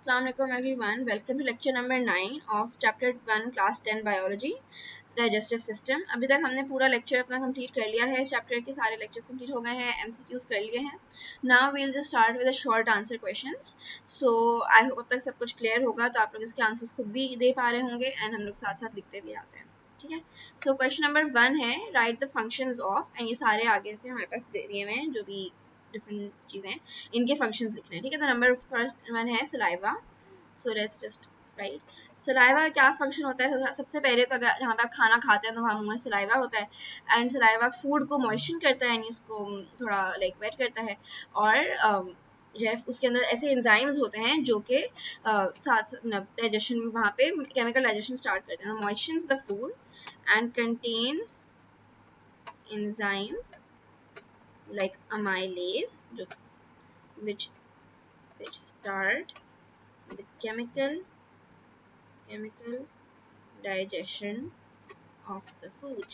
Assalamu alaikum everyone. Welcome to lecture number 9 of chapter 1 class 10 biology digestive system. अभी तक हमने पूरा lecture अपना कंप्लीट कर लिया है. इस चैप्टर के सारे लेक्चर्स कंप्लीट हो गए हैं, MCQs कर लिए हैं. Now we'll just start with a short answer questions. So I hope अब तक सब कुछ क्लियर होगा, तो आप लोग इसके आंसर्स खुद भी दे पा रहे होंगे एंड हम लोग साथ साथ लिखते भी आते हैं. ठीक है. सो क्वेश्चन नंबर 1 है right the functions of, and ये सारे आगे से हमारे पास दे दिए हुए हैं जो भी डिफरेंट चीज़ें, इनके फंक्शंस लिखने हैं. ठीक है. तो नंबर फर्स्ट वन है saliva. So let's just right saliva का क्या फंक्शन होता है. सबसे पहले तो अगर जहाँ पे आप खाना खाते हैं तो वहाँ मुँह में सलाइवा होता है एंड सलाइवा फूड को मॉइस्चर करता है यानी उसको थोड़ा लाइक वेट करता है. और जो है उसके अंदर ऐसे एंजाइम्स होते हैं जो कि साथ डाइजेशन वहाँ पे केमिकल डाइजेशन स्टार्ट करते हैं. Moistures the food and contains enzymes like amylase which start the chemical digestion of the food.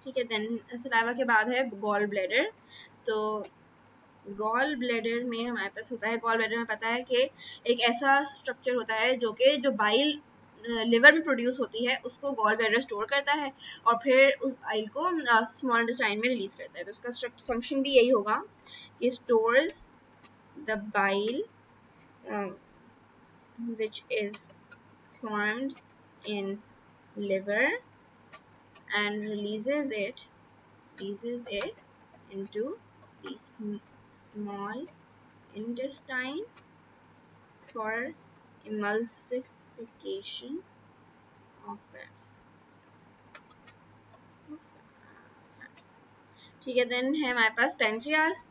ठीक है. देन सलाइवा के बाद है गॉल ब्लैडर. तो गॉल ब्लैडर में हमारे पास होता है, गॉल ब्लैडर में पता है कि एक ऐसा स्ट्रक्चर होता है जो बाइल लिवर में प्रोड्यूस होती है उसको गॉल ब्लैडर स्टोर करता है और फिर उस आइल को स्मॉल इंटेस्टाइन में रिलीज करता है. तो उसका फंक्शन भी यही होगा कि stores the bile which is formed in liver and releases it into the small intestine for emulsification of fats. ठीक है. देन है हमारे पास पेनक्रियास.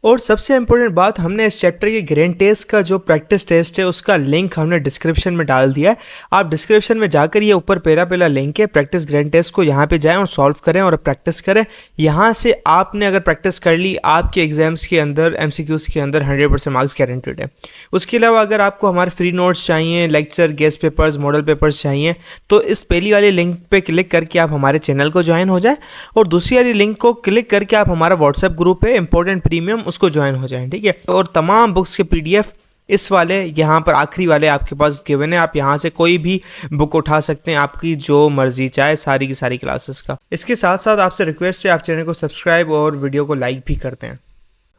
और सबसे इम्पोर्टेंट बात, हमने इस चैप्टर के ग्रेन टेस्ट का जो प्रैक्टिस टेस्ट है उसका लिंक हमने डिस्क्रिप्शन में डाल दिया है. आप डिस्क्रिप्शन में जाकर ये ऊपर पहला लिंक है प्रैक्टिस ग्रेन टेस्ट को, यहाँ पे जाएं और सॉल्व करें और प्रैक्टिस करें. यहाँ से आपने अगर प्रैक्टिस कर ली आपके एग्जाम्स के अंदर MCQs के अंदर 100% मार्क्स गारंटेड है. उसके अलावा अगर आपको हमारे फ्री नोट्स चाहिए, lecture, guest papers, model papers चाहिए तो इस पहली वाली लिंक पर क्लिक करके आप हमारे चैनल को ज्वाइन हो जाए और दूसरी वाली लिंक को क्लिक करके आप हमारा व्हाट्सएप ग्रुप है इंपॉर्टेंट प्रीमियम उसको ज्वाइन हो जाएं. ठीक है. और तमाम बुक्स के PDF इस वाले यहाँ पर आखिरी वाले आपके पास गिवन है. आप यहाँ से कोई भी बुक उठा सकते हैं आपकी जो मर्जी चाहे, सारी की सारी क्लासेस का. इसके साथ साथ आपसे रिक्वेस्ट है आप चैनल को सब्सक्राइब और वीडियो को लाइक भी करते हैं.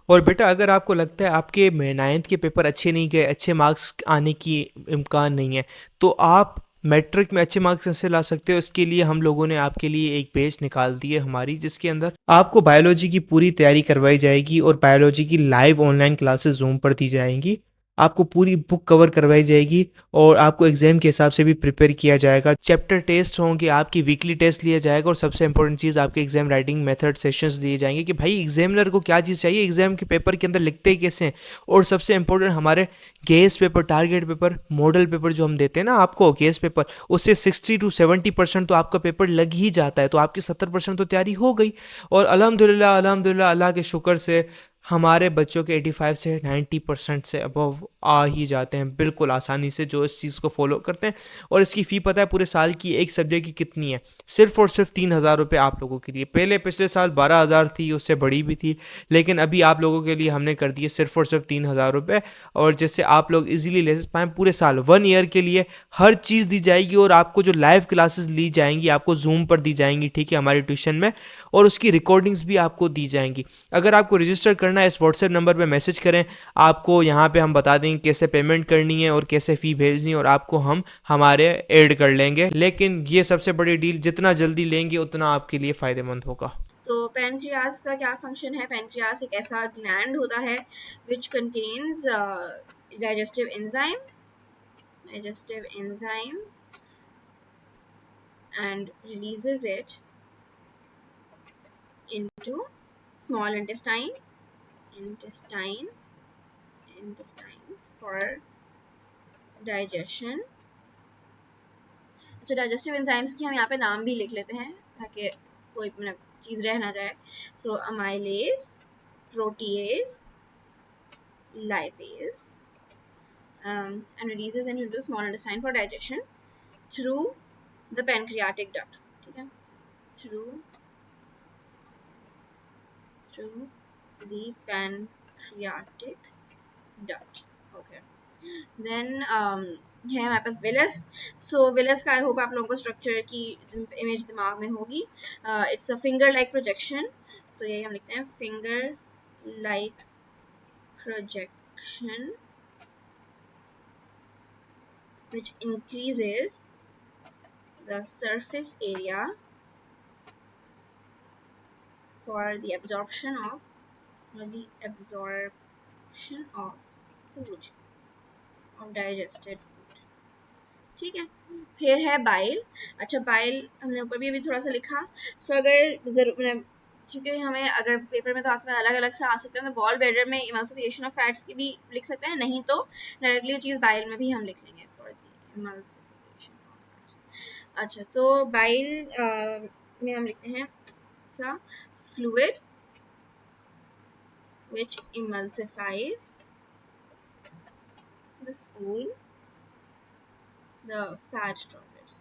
और बेटा अगर आपको लगता है आपके 9th के पेपर अच्छे नहीं गए, अच्छे मार्क्स आने की इम्कान नहीं है, तो आप मैट्रिक में अच्छे मार्क्स कैसे ला सकते हो, इसके लिए हम लोगों ने आपके लिए एक पेज निकाल दी है हमारी, जिसके अंदर आपको बायोलॉजी की पूरी तैयारी करवाई जाएगी और बायोलॉजी की लाइव ऑनलाइन क्लासेस जूम पर दी जाएंगी. आपको पूरी बुक कवर करवाई जाएगी और आपको एग्जाम के हिसाब से भी प्रिपेयर किया जाएगा. चैप्टर टेस्ट होंगे, आपकी वीकली टेस्ट लिया जाएगा और सबसे इंपॉर्टेंट चीज़ आपके एग्जाम राइटिंग मेथड सेशंस दिए जाएंगे कि भाई एग्जामिनर को क्या चीज़ चाहिए, एग्जाम के पेपर के अंदर लिखते कैसे हैं. और सबसे इंपॉर्टेंट हमारे guess paper, target paper, model paper जो हम देते हैं ना आपको गेस पेपर, उससे 60 to 70% तो आपका पेपर लग ही जाता है. तो आपकी 70% तो तैयारी हो गई. और अल्हम्दुलिल्लाह अल्हम्दुलिल्लाह अल्लाह के शुक्र से हमारे बच्चों के 85 से 90% से अबव आ ही जाते हैं बिल्कुल आसानी से, जो इस चीज़ को फॉलो करते हैं. और इसकी फ़ी पता है पूरे साल की एक सब्जेक्ट की कितनी है? सिर्फ और सिर्फ 3,000 रुपये आप लोगों के लिए. पहले पिछले साल 12,000 थी, उससे बड़ी भी थी, लेकिन अभी आप लोगों के लिए हमने कर दिए सिर्फ और सिर्फ 3,000 रुपये. और जिससे आप लोग इजीली ले पाएँ पूरे साल 1 ईयर के लिए हर चीज़ दी जाएगी. और आपको जो लाइव क्लासेस ली जाएंगी आपको जूम पर दी जाएंगी, ठीक है, हमारी ट्यूशन में, और उसकी रिकॉर्डिंग्स भी आपको दी जाएंगी. अगर आपको रजिस्टर करना है इस व्हाट्सएप नंबर पे मैसेज करें, आपको यहाँ पे हम बता देंगे कैसे पेमेंट करनी है और कैसे फ़ी भेजनी है और आपको हम हमारे ऐड कर लेंगे. लेकिन ये सबसे बड़ी डील, जितना जल्दी लेंगे उतना आपके लिए फ़ायदेमंद होगा. तो पेनक्रियास का क्या फंक्शन है. पेनक्रियास एक ऐसा ग्लैंड होता है which contains digestive enzymes and releases it into small intestine for digestion. अच्छा, डाइजेस्टिव एंजाइम्स की हम यहाँ पे नाम भी लिख लेते हैं ताकि कोई चीज़ रह ना जाए. So amylase, protease, lipase, and releases into the small intestine for digestion through the pancreatic duct. ठीक है. through the pancreatic duct. Okay. Then है हमारे पास विलस। सो विलस का आई होप आप लोगों को स्ट्रक्चर की इमेज दिमाग में होगी। It's a finger like projection, तो यही हम लिखते हैं finger like projection which increases the surface area for the absorption of food, of digested food। ठीक है, फिर है बाइल। अच्छा, बाइल हमने ऊपर भी अभी थोड़ा सा लिखा। सो अगर जरूर, क्योंकि हमें अगर पेपर में तो आपके अलग अलग से आ सकते हैं, तो गॉल ब्लैडर में इमल्सिफिकेशन ऑफ फैट्स की भी लिख सकते हैं, नहीं तो डायरेक्टली चीज़ बाइल में भी हम लिख लेंगे for the emulsification of fats. अच्छा, तो बाइल में हम लिखते हैं सा fluid which emulsifies the food, the fat droplets,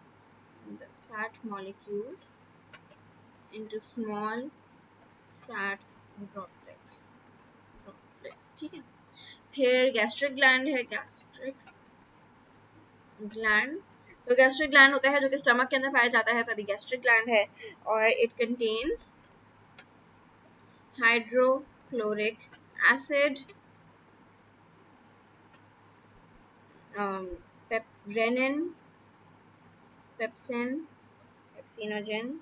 the fat molecules into small fat droplets. ठीक है, फिर गैस्ट्रिक ग्लैंड है। गैस्ट्रिक ग्लैंड, तो गैस्ट्रिक ग्लैंड होता है जो कि स्टमक के अंदर पाया जाता है, तभी गैस्ट्रिक ग्लैंड है। और it contains hydrochloric acid, rennin, pepsin, pepsinogen,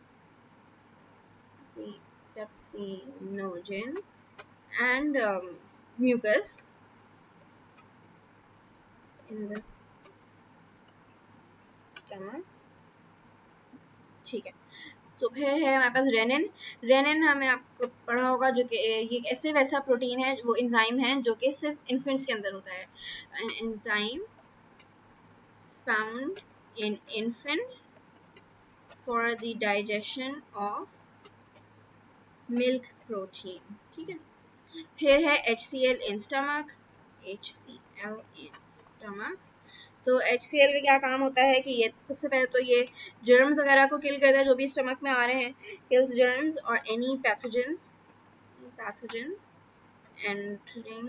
and mucus in the stomach। ठीक है, तो फिर है हमारे पास रेनिन। रेनिन हमें आपको पढ़ा होगा, जो कि ये ऐसे वैसा प्रोटीन है, वो एंजाइम है जो कि सिर्फ इन्फेंट्स के अंदर होता है। Enzyme found in infants for the digestion of milk protein. ठीक है, फिर है HCl in stomach. HCl in stomach, तो HCl का क्या काम होता है कि ये सबसे पहले तो ये जर्म्स वगैरह को किल करता है जो भी स्टमक में आ रहे हैं, किल्स जर्म्स और any pathogens entering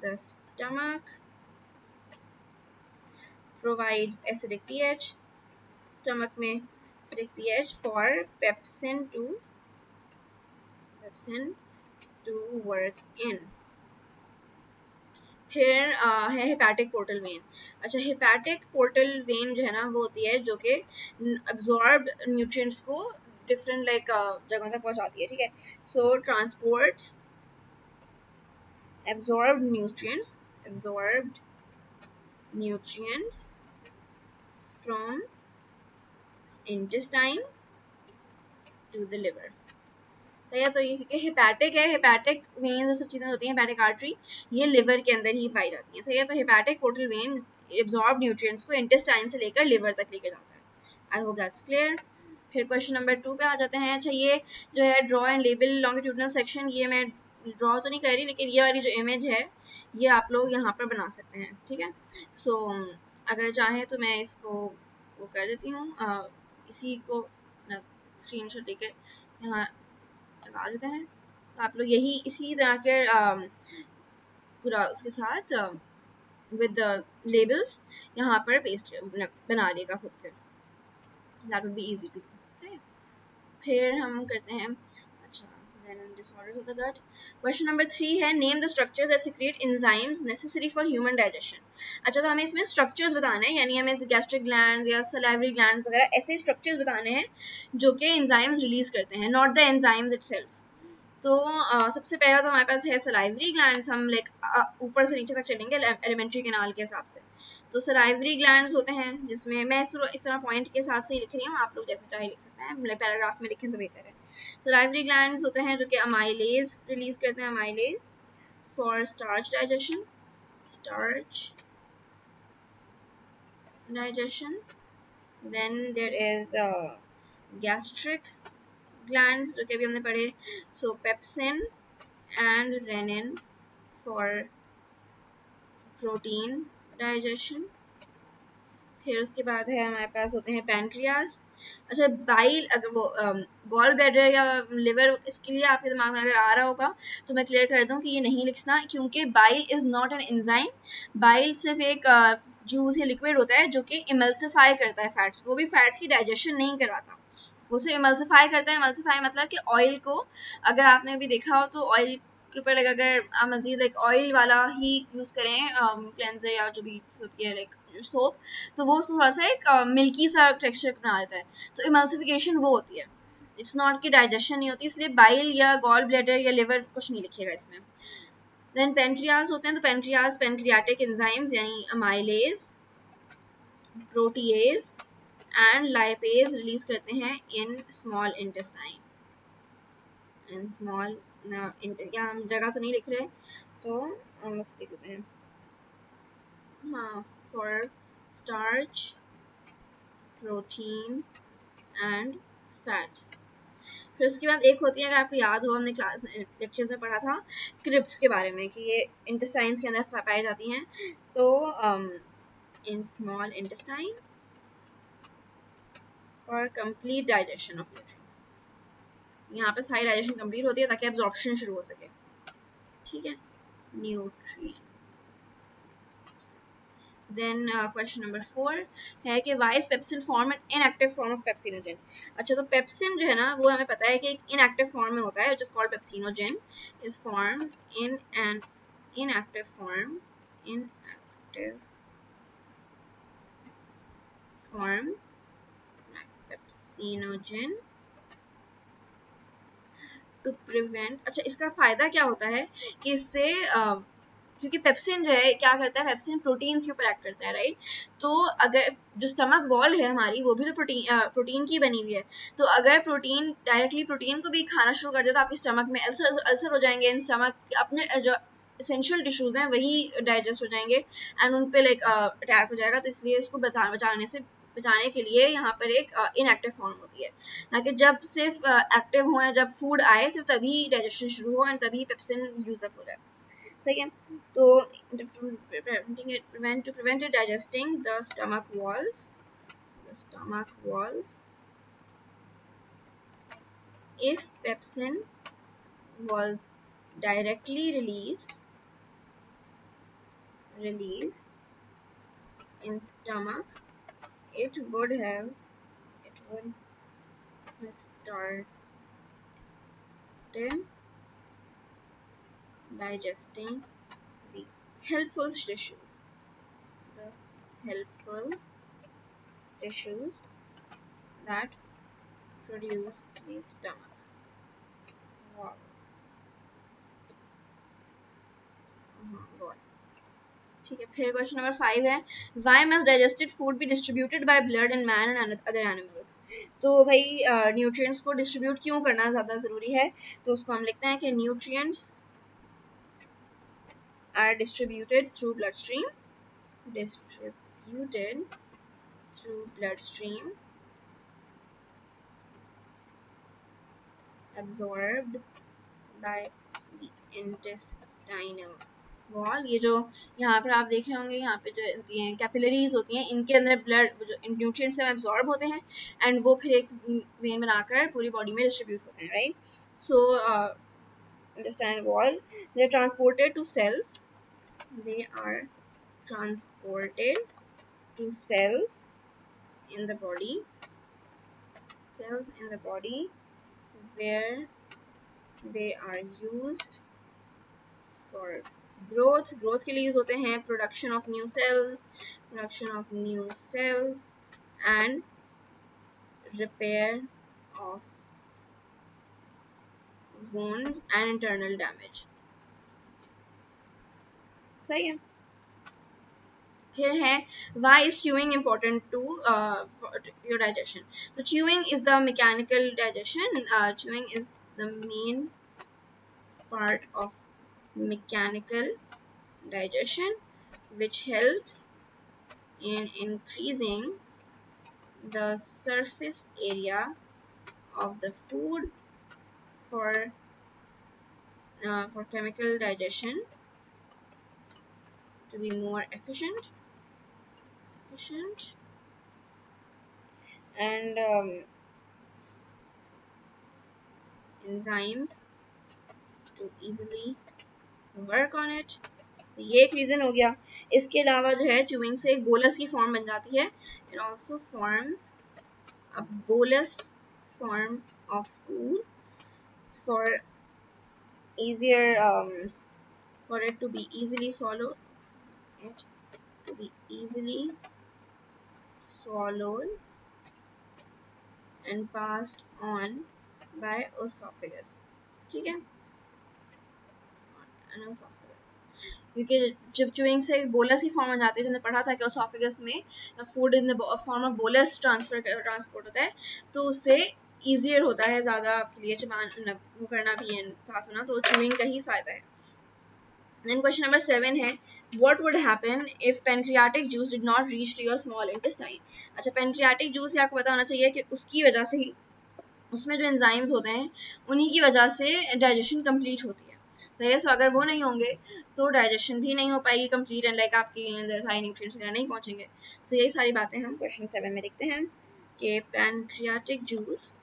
the stomach, provides acidic pH, stomach में acidic pH for pepsin to work in। फिर है हेपेटिक पोर्टल वेन। अच्छा, हेपेटिक पोर्टल वेन जो है ना, वो होती है जो कि अब्जॉर्ब न्यूट्रिएंट्स को डिफरेंट लाइक जगहों तक पहुंचाती है। ठीक है, सो transports absorbed nutrients from intestines to the liver। तो या तो ये क्योंकि हेपेटिक है, हेपेटिक वेन जो सब चीज़ें होती हैं, हेपेटिक आर्टरी, ये लिवर के अंदर ही पाई जाती हैं। सही है, तो hepatic portal vein absorb nutrients को इंटेस्टाइन से लेकर लिवर तक लेकर जाता है। I hope that's clear. फिर क्वेश्चन नंबर 2 पे आ जाते हैं। अच्छा, ये जो है draw and label longitudinal section, ये मैं ड्रॉ तो नहीं कर रही, लेकिन ये वाली जो इमेज है ये आप लोग यहाँ पर बना सकते हैं। ठीक है, सो अगर चाहें तो मैं इसको वो कर देती हूँ, इसी को स्क्रीनशॉट लेके यहाँ लगा देते हैं, तो आप लोग यही इसी तरह के पूरा उसके साथ विद लेबल्स यहाँ पर पेस्ट बना लेगा खुद से, that would be easy to say. फिर हम करते हैं, अच्छा, then disorders of the gut। Question number 3 है, name the structures that secret enzymes necessary for human digestion. अच्छा, तो हमें इसमें स्ट्रक्चर्स बताने हैं, यानी हमें गैस्ट्रिक ग्लैंड्स या सलाइवरी ग्लैंड्स वगैरह ऐसे स्ट्रक्चर्स बताने हैं जो कि एंजाइम्स रिलीज करते हैं, नॉट द एंजाइम्स इटसेल्फ। तो सबसे पहला तो हमारे पास है सलाइवरी ग्लैंड्स। हम लाइक ऊपर से नीचे तक चलेंगे एलिमेंट्री कैनाल के हिसाब से। तो सलाइवरी ग्लैंड्स होते हैं, जिसमें मैं इस तरह पॉइंट के हिसाब से ही लिख रही हूँ, आप लोग जैसे चाहे लिख सकते हैं, मतलब पैराग्राफ में लिखें तो बेहतर है। सलाइवरी ग्लैंड्स होते हैं जो कि अमाइलेज रिलीज करते हैं, amylase for starch digestion, starch digestion. Then there is gastric glands जो कि अभी हमने पढ़े, so pepsin and renin for protein digestion। फिर उसके बाद है हमारे पास होते हैं पैनक्रियास। अच्छा, बाइल, अगर वो गॉल ब्लैडर या लिवर, इसके लिए आपके दिमाग में अगर आ रहा होगा तो मैं क्लियर कर दूं कि ये नहीं लिखना, क्योंकि bile is not an enzyme. Bile सिर्फ एक जूस या लिक्विड होता है जो कि इमल्सिफाई करता है फैट्स, वो भी फैट्स की डाइजेशन नहीं करवाता, वो सिर्फ इमल्सिफाई करता है। इमल्सिफाई मतलब कि ऑयल को, अगर आपने अभी देखा हो तो ऑयल के ऊपर अगर आप मजीद एक ऑयल वाला ही यूज़ करें क्लेंजर या जो भी होती है लाइक सोप, तो वो उसको थोड़ा सा एक मिल्की सा टेक्सचर बना देता है, तो इमल्सिफिकेशन वो होती है। इट्स नॉट कि डाइजेशन नहीं होती, इसलिए बाइल या गॉल ब्लैडर या लिवर कुछ नहीं लिखेगा इसमें। देन पेनक्रियाज होते हैं, तो पेनक्रियाज पेनक्रियाटिक एंजाइम्स यानी amylase, protease and lipase release करते हैं in small intestine. In small क्या हम जगह तो नहीं लिख रहे, तो हम बस लिख देते हैं, हाँ, for starch, protein and fats. फिर उसके बाद एक होती है, अगर आपको याद हो हमने क्लास लेक्चर्स में पढ़ा था क्रिप्ट्स के बारे में कि ये इंटेस्टाइन्स के अंदर पाई जाती हैं, तो in small intestine for complete digestion of nutrients. यहाँ पे सारी डाइजेशन कंप्लीट होती है ताकि एब्जॉर्प्शन शुरू हो सके, ठीक है, न्यूट्रिएंट। देन क्वेश्चन नंबर 4 है कि why is pepsin form an inactive form of pepsinogen. अच्छा, तो पेप्सिन जो है ना वो हमें पता है कि एक इनएक्टिव फॉर्म में होता है, जिस called pepsinogen is form in an inactive form, inactive form pepsinogen to prevent. अच्छा, इसका फायदा क्या होता है कि इससे क्योंकि पेप्सिन जो है क्या करता है, पेप्सिन प्रोटीन के ऊपर एक्ट करता है, राइट। तो अगर जो स्टमक वॉल है हमारी वो भी तो प्रोटीन की बनी हुई है, तो अगर प्रोटीन डायरेक्टली प्रोटीन को भी खाना शुरू कर दे तो आपके स्टमक में अल्सर हो जाएंगे, इन स्टमक अपने जो एसेंशियल टिश्यूज हैं वही डाइजेस्ट हो जाएंगे एंड उन पे लाइक अटैक हो जाएगा। तो इसलिए इसको बचाने के लिए यहाँ पर एक इनएक्टिव फॉर्म होती है, ताकि जब सिर्फ एक्टिव हो, जब फूड आए सिर्फ तभी डाइजेशन शुरू हो एंड तभी पेप्सिन यूजअप हो जाए, सही है। तो prevent it digesting the stomach walls, if pepsin was directly released in stomach, it would have started digesting the helpful tissues, the helpful tissues that produce the stomach wall. ठीक है, फिर question number 5 है, why must digested food be distributed by blood in man and other animals. तो भाई nutrients को distribute क्यों करना ज़्यादा ज़रूरी है, तो उसको हम लिखते हैं कि nutrients are distributed through blood stream, distributed through bloodstream, absorbed by the intestinal wall. ये जो यहाँ पर आप देख रहे होंगे, यहाँ पे जो होती हैं कैपिलरीज होती हैं, इनके अंदर ब्लड जो न्यूट्रिएंट्स हैं एब्जॉर्ब होते हैं एंड वो फिर एक वेन बनाकर पूरी बॉडी में डिस्ट्रीब्यूट होते हैं, right. So intestinal wall, they are transported to cells, they are transported to cells in the body, where they are used for growth के लिए यूज होते हैं, production of new cells and repair of wounds and internal damage, सही है। फिर है why is chewing important to your digestion. तो chewing is the mechanical digestion, chewing is the main part of mechanical digestion which helps in increasing the surface area of the food for chemical digestion to be more efficient and enzymes to easily work on it. ये एक reason हो गया. इसके अलावा जो है chewing से एक बोलस की फॉर्म बन जाती है. It also forms a bolus form of food for easier for it to be easily swallowed, it to be easily swallowed and passed on by esophagus. ठीक है, esophagus. क्योंकि जब च्यूइंग से बोलस की फॉर्म में जाती है, हमने पढ़ा था कि ओसोफेगस में food in the form of bolus transport होता है, तो उससे ईजियर होता है ज़्यादा आपके लिए चबान वो करना भी है, पास होना, तो च्यूइंग का ही फ़ायदा है. Then question number 7 है, what would happen if pancreatic juice did not reach to your small intestine? अच्छा, pancreatic juice आपको पता होना चाहिए कि उसकी वजह से ही उसमें जो एंजाइम्स होते हैं उन्हीं की वजह से डाइजेशन कंप्लीट होती है. सही है. सो अगर वो नहीं होंगे तो डाइजेशन भी नहीं हो पाएगी कंप्लीट, एंड लाइक आपकी सारे न्यूट्रिएंट्स वगैरह नहीं पहुंचेंगे. सो यही सारी बातें हम क्वेश्चन 7 में देखते हैं कि pancreatic juice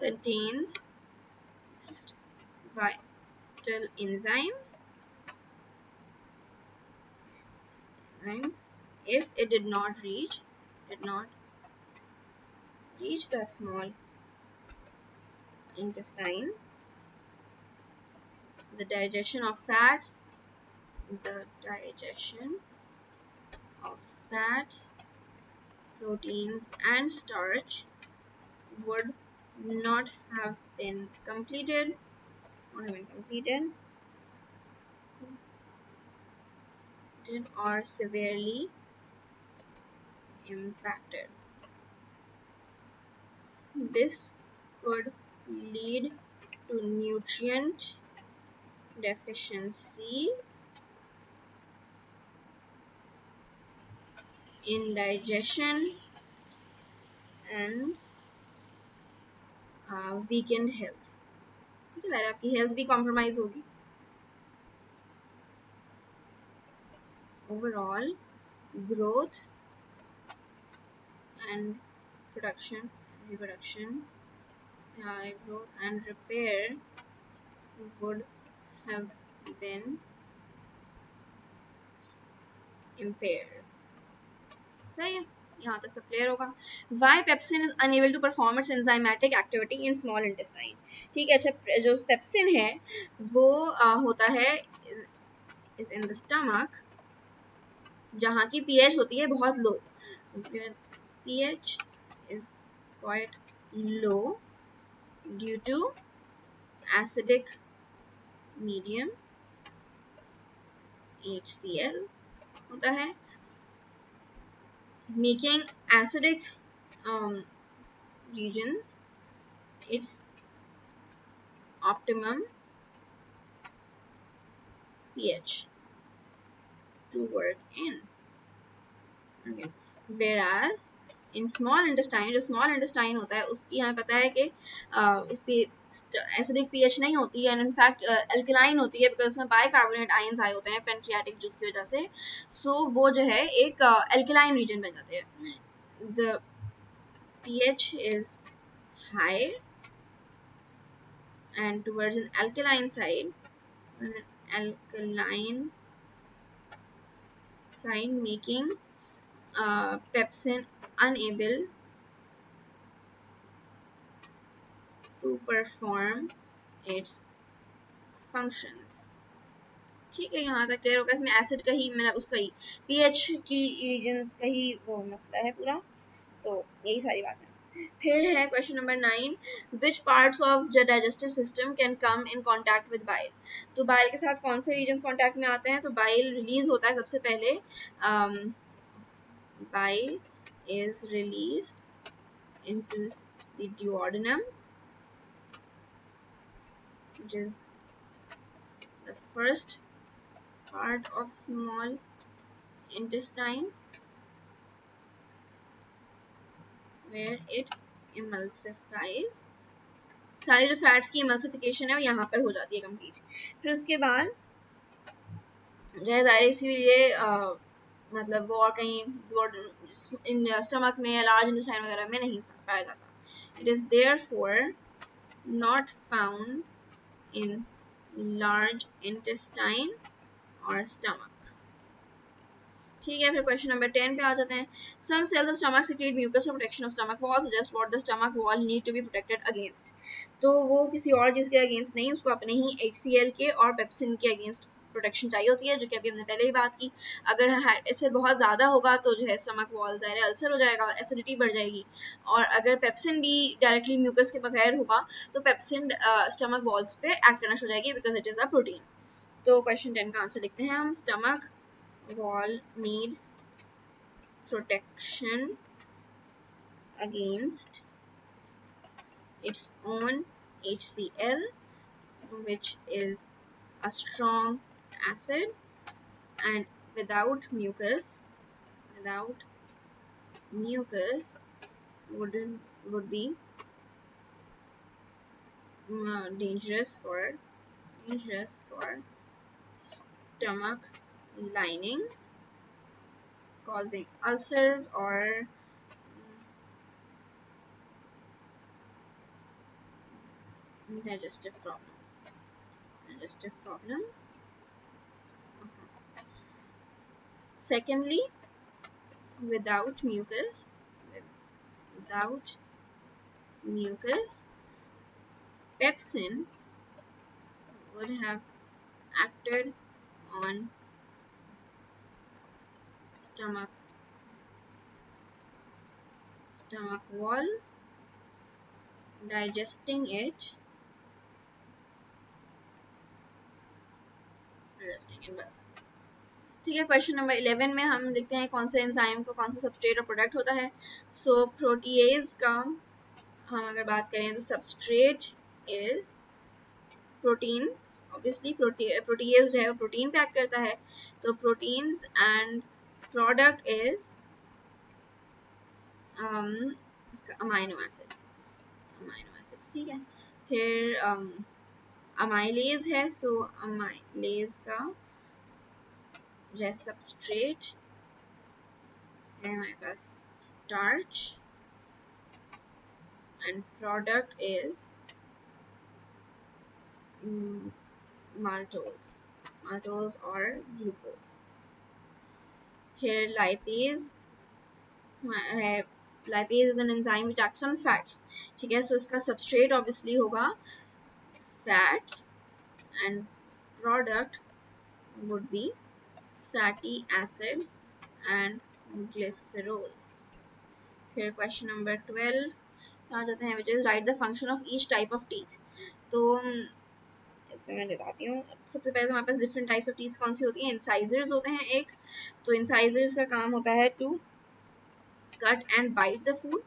contains vital enzymes if it did not reach the small intestine. The digestion of fats, proteins and starch would not have been completed or severely impacted. This could lead to nutrient deficiencies, indigestion, and weakened health. ठीक है, आपकी health भी compromise होगी. Overall growth and reproduction, growth and repair would have been impaired. सही है, यहाँ तक सब क्लियर होगा. Why pepsin is unable to perform its enzymatic activity in small intestine? ठीक है. अच्छा, जो पेप्सिन है वो होता है is in the stomach, जहाँ की pH होती है बहुत लो. pH is quite low due to acidic medium HCl होता है, making acidic regions its optimum pH to work in. Okay. Whereas in small intestine, जो small intestine होता है उसकी हमें पता है कि उस पे एसिडिक पीएच नहीं होती है, एंड इनफैक्ट अल्कलाइन होती है, बिकॉज उसमें बाइकार्बोनेट आयंस आए होते हैं पैनक्रियाटिक जूस की वजह से. सो वो जो है एक अल्कलाइन रीजन बन जाते हैं. The pH is high and towards an alkaline side, making pepsin unable to perform its functions. ठीक है, यहाँ तक क्लियर होगा. इसमें एसिड का ही मतलब उसका ही पीएच की रीजन्स का ही वो मसला है पूरा. तो यही सारी बात है. फिर है question number 9, which parts of the digestive system can come in contact with bile? तो बाइल के साथ कौन से रीजन्स कांटेक्ट में आते हैं? तो बाइल रिलीज होता है सबसे पहले. Bile is released into the duodenum, which is the first part of small intestine where it emulsifies. सारे जो फैट्स की emulsification है वो यहाँ पर हो जाती है कंप्लीट. फिर उसके बाद जो है डायरेक्ट ये मतलब वो और कहीं इन स्टमक में या लार्ज इंटेस्टाइन वगैरह में नहीं पाया जाता. It is therefore not found in large intestine और स्टमक. ठीक है, फिर क्वेश्चन नंबर 10 पे आ जाते हैं. Some cells of stomach secrete mucus for protection of stomach wall. Suggest what the stomach wall need to be protected against. तो वो किसी और चीज़ के अगेंस्ट नहीं, उसको अपने ही HCl के और पेप्सिन के अगेंस्ट प्रोटेक्शन चाहिए होती है, जो कि अभी हमने पहले ही बात की. अगर इससे बहुत ज़्यादा होगा तो जो है स्टमक वॉल ज़ाहिर अल्सर हो जाएगा, एसिडिटी बढ़ जाएगी. और अगर पेप्सिन भी डायरेक्टली म्यूकस के बगैर होगा तो पेप्सिन स्टमक वॉल्स पे एक्ट करना शुरू हो जाएगी, because it is a protein. तो क्वेश्चन 10 का आंसर लिखते हैं हम. Stomach wall needs protection against its own HCl, which is a strong acid, and without mucus would be dangerous for stomach lining, causing ulcers or digestive problems. Secondly, without mucus, without mucus, pepsin would have acted on stomach wall, digesting it बस. ठीक है, question number 11 में हम लिखते हैं कौन से enzyme को कौन सा सबस्ट्रेट और प्रोडक्ट होता है. सो प्रोटीएज का हम अगर बात करें तो substrate is protein. Obviously protease जो है वो प्रोटीन पे एक्ट करता है, तो प्रोटीन्स. एंड प्रोडक्ट इज इसका अमाइनो एसिड्स. ठीक है, फिर अमाइलेज है. सो अमाइलेज का जो सबस्ट्रेट है हमारे पास starch, and product is maltose or glucose. Here lipase है. lipase is an enzyme which acts on fats. ठीक है, सो इसका substrate obviously होगा fats and product would be fatty acids and glycerol. फिर question number 12 आ जाते हैं, which is write the function of each type of teeth. तो इसमें मैं बताती हूँ. सबसे पहले तो हमारे पास डिफरेंट टाइप्स ऑफ टीथ कौन सी होती हैं. इंसाइजर्स होते हैं एक. तो इंसाइजर्स का काम होता है to cut and bite the food.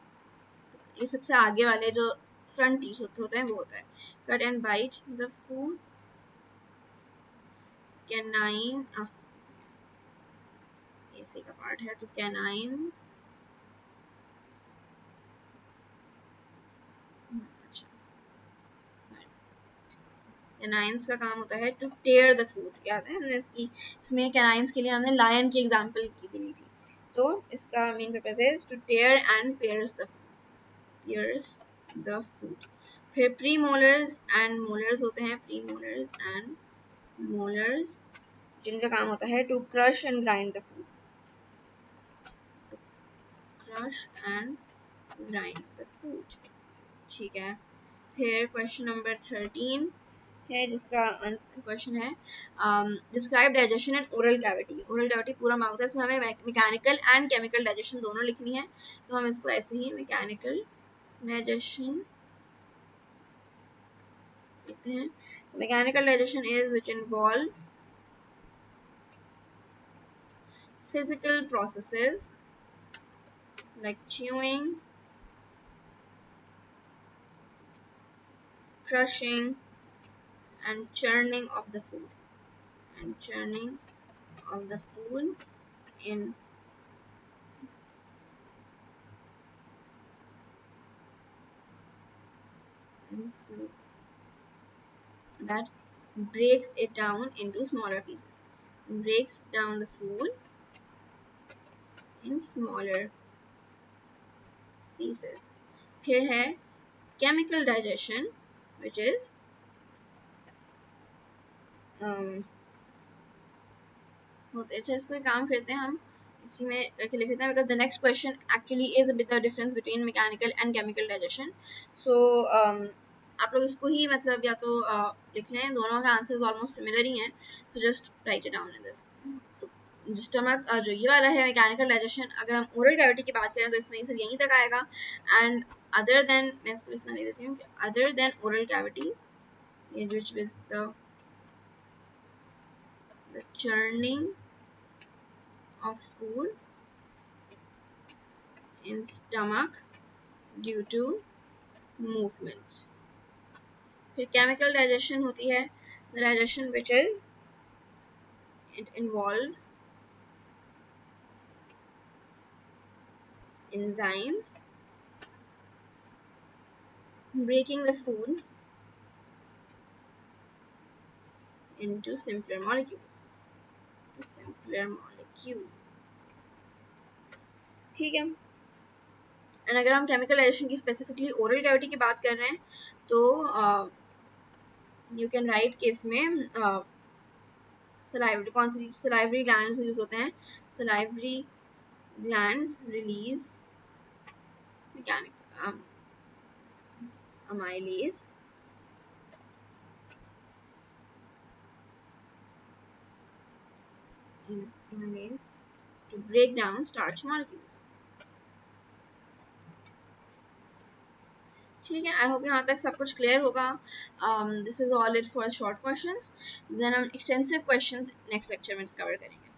ये सबसे आगे वाले जो फ्रंट टीथ होते हैं वो होता है cut and bite the food. Canine इसी का पार्ट है, तो कैनाइंस कैनाइंस का काम होता है टू टेयर द फूड. याद है हमने इसमें कैनाइंस के लिए हमने लायन की एग्जांपल दी थी. तो इसका main purpose is to tear and pierce the food. फिर प्री मोलर्स एंड मोलर्स होते हैं. प्री मोलर्स एंड मोलर्स जिनका काम होता है to crush and grind the food. ठीक है, फिर क्वेश्चन नंबर 13 है, जिसका क्वेश्चन है describe digestion and oral cavity. Oral cavity पूरा माउथ है, इसमें हमें मैकेनिकल एंड केमिकल डाइजेशन दोनों लिखनी है. तो हम इसको ऐसे ही मैकेनिकल डाइजेशन लिखते हैं. Mechanical digestion is which involves physical processes like chewing, crushing, and churning of the food in food that breaks it down into smaller pieces. Breaks down the food in smaller pieces. फिर है chemical digestion, which is होते अच्छा इसको एक काम करते हैं हम इसी में करके लिख लेते हैं because the next question actually is a bit the difference between mechanical and chemical digestion. So आप लोग इसको ही मतलब या तो लिख लें, दोनों का आंसर्स ऑलमोस्ट सिमिलर ही हैं, so just write it down in this. तो स्टमक जो ये वाला है मैकेनिकल डाइजेशन, अगर हम ओरल कैविटी की बात करें तो इसमें सिर्फ यहीं तक आएगा. एंड अदर देन, मैं इसको इस तरह लिख देती हूँ कि other than oral cavity, which is the churning of food in stomach due to movement. फिर chemical digestion होती है, the digestion which is it involves enzymes breaking the food into simpler molecules. ठीक है. एंड अगर हम chemical digestion की specifically oral cavity की बात कर रहे हैं तो यू कैन राइट कि इसमें सलाइवरी, कौन सी सलाइवरी ग्लैंड्स यूज होते हैं. Salivary glands release mechanic amylase to break down starch molecules. ठीक है, आई होप यहाँ तक सब कुछ क्लियर होगा. This is all it for short questions. Then हम एक्सटेंसिव क्वेश्चंस नेक्स्ट लेक्चर में कवर करेंगे.